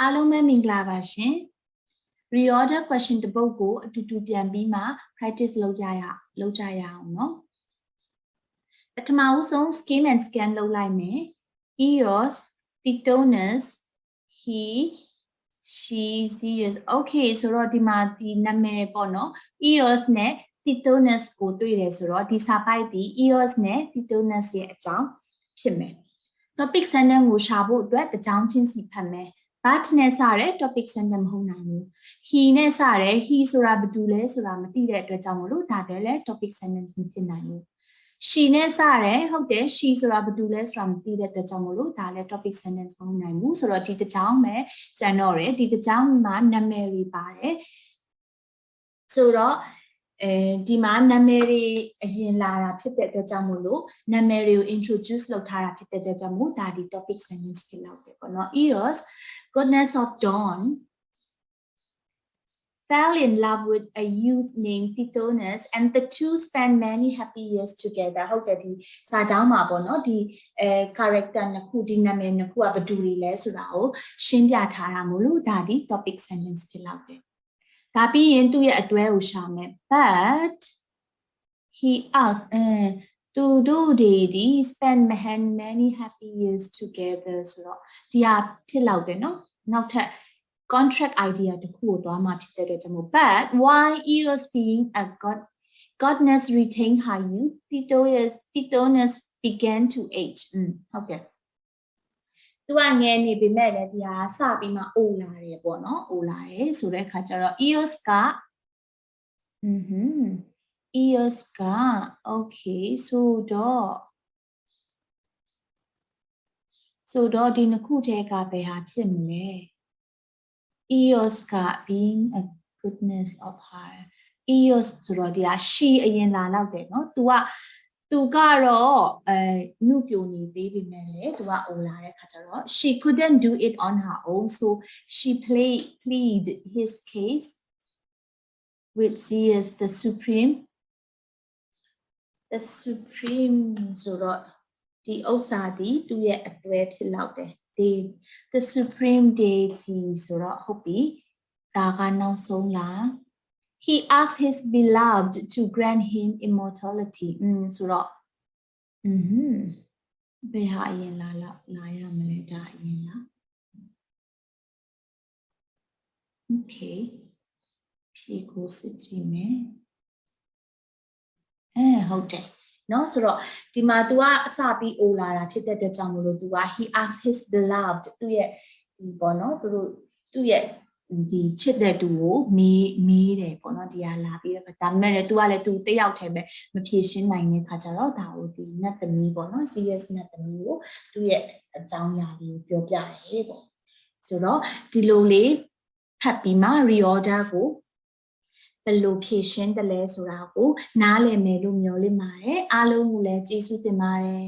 အားလုံးပဲမင်္ဂလာပါရှင် reorder question တစ်ပုဒ်ကိုအတူတူပြန်ပြီးမှ practice လုပ်ကြရအောင်เนาะပထမဦးဆုံး scheme and scan လုပ်လိုက်မယ် eos titonus he she sees okay ဆိုတော့ဒီမှာဒီနာမည်ပေါ့နော် eos နဲ့ titonus ကိုတွေ့တယ်ဆိုတော့ဒီစာပိုက်ဒီ eos နဲ့ titonus ရဲ့အကြောင်းဖြစ်မယ် topic sentence ကိုရှာဖို့အတွက်တစ်ကြောင်းချင်းစီဖတ်မယ်But နဲ့စတဲ့ topic sentence မဟုတ်နိုင်ဘူး he နဲ့စတဲ့ he ဆိုတာဘာတူလဲဆိုတာမသိတဲ့အတွက်ကြောင့်မလို့ဒါတည်းလဲ topic sentence မဖြစ်နိုင်ဘူး she နဲ့စတဲ့ဟုတ်တယ် she ဆိုတာဘာတူလဲဆိုတာမသိတဲ့အတွက်ကြောင့်မလို့ဒါလည်း topic sentence မဟုတ်နိုင်ဘူးဆိုတော့ဒီတစ်ကြောင်းပဲကျန်တော့တယ်ဒီတစ်ကြောင်းမှာနာမည်တွေပါတယ်ဆိုတော့ဒီမှာနာမည်တွေအရင်လာတာဖြစ်တဲ့အတွက်ကြောင့်မို့လို့နာမည်တွေကို introduce လုပ်ထားတာဖြစ်တဲ့အတွက်ကြောင့်မို့ဒါဒီ topic sentence ဖြစ်လောက်တယ်ပေါ့နော် eos goodness of dawn fell in love with a youth named Titonus and the two spent many happy years together ဟုတ်တယ်ဒီစာကြောင်းမှာပေါ့နော်ဒီcharacter နှစ်ခုဒီနာမည်နှစ်ခုကဘယ်သူတွေလဲဆိုတာကိုရှင်းပြထားတာမို့လို့ဒါဒီ topic sentence ဖြစ်လောက်တယ်ဒါပြီးရင်သူ့ရဲ့အတွဲကိုရှာမယ် but he asked to do the spend many happy years together ဆိုတော့ဒီဟာဖြစ်လောက်တယ်နော်နောက်ထပ် contract idea တခုကိုတွားမှာဖြစ်တဲ့အတွက်ကြောင့် but why eos being a godness retain her youth Titonus began to age ဟုတ်ကဲ့သူကငယ်နေပေမဲ့လည်းဒီဟာစပြီးမှအိုလာတယ်ပေါ့နော်အိုလာတယ်ဆိုတဲ့အခါကျတော့ eos ကeos က okay ဆိုတော့ဒီနှစ်ခုထဲကဘယ်ဟာဖြစ်မလဲ eos က being a goodness of her eos ဆိုတော့ဒီဟာ she အရင်လာလောက်တယ်နော်သူကတော့နှုတ်ပြနေသေးပေမဲ့လည်းသူကအိုလာတဲ့ခါကျတော့ she couldn't do it on her own so she plead his case with Zeus the supreme ဆိုတော့ဒီဥစ္စာဒီသူရဲ့အတွဲဖြစ်လောက်တယ် the supreme deity ဆိုတော့ဟုတ်ပြီဒါကနောက်ဆုံးလား he asked his beloved to grant him immortality ဆိုတော့ဘယ်ဟာအရင်လာရမလဲဒါအရင်လား okay ဖြေကိုစစ်ကြည့်မယ်ဟုတ်တယ်နော်ဆိုတော့ဒီမှာ तू ကအစပြီးအိုလာတာဖြစ်တဲ့အတွက်ကြောင့်မလို့ तू က he asked his beloved သူ့ရဲ့ဒီပေါ့နော်သူ့ရဲ့ဒီချစ်တဲ့သူကိုမေးတယ်ပေါ့နော်ဒီဟာလာပြီးတော့ဒါမဲ့လည်း तू ကလည်း तू တယောက်တည်းပဲမဖြေရှင်းနိုင်တဲ့ခါကျတော့ဒါကိုဒီနတ်သမီးပေါ့နော် CS နတ်သမီးကိုသူ့ရဲ့အကြောင်းအရာလေးကိုပြောပြတယ်ပေါ့ဆိုတော့ဒီလိုလေးဖတ်ပြီးမှ reorder ကိုဘယ်လိုဖြည့်ရှင်းတယ်လဲဆိုတာကိုနားလည်မယ်လို့မျှော်လင့်ပါတယ်အားလုံးကိုလည်းကျေးဇူးတင်ပါတယ်